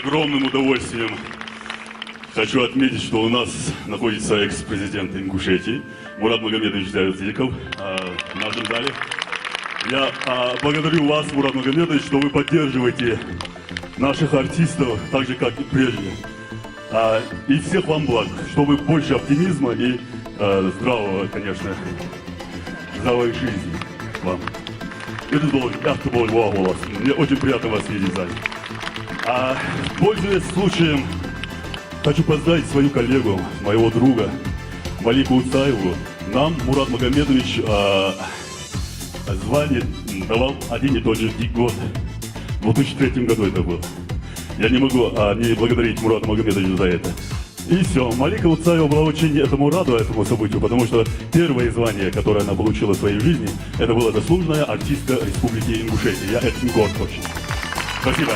Огромным удовольствием хочу отметить, что у нас находится экс-президент Ингушетии Мурат Магомедович Заязыков в нашем зале. Я благодарю вас, Мурат Магомедович, что вы поддерживаете наших артистов так же, как и прежде. И всех вам благ, чтобы больше оптимизма и здравого, конечно, здравой жизни вам. Это был ярко был голос. Мне очень приятно вас видеть в зале. Пользуясь случаем, хочу поздравить свою коллегу, моего друга Малику Уцаеву. Нам Мурат Магомедович звание давал один и тот же год. В 2003 году это было. Я не могу не благодарить Мурата Магомедовича за это. И все. Малика Уцаева была очень этому рада, этому событию, потому что первое звание, которое она получила в своей жизни, это была заслуженная артистка Республики Ингушетия. Я этим горд очень. Спасибо.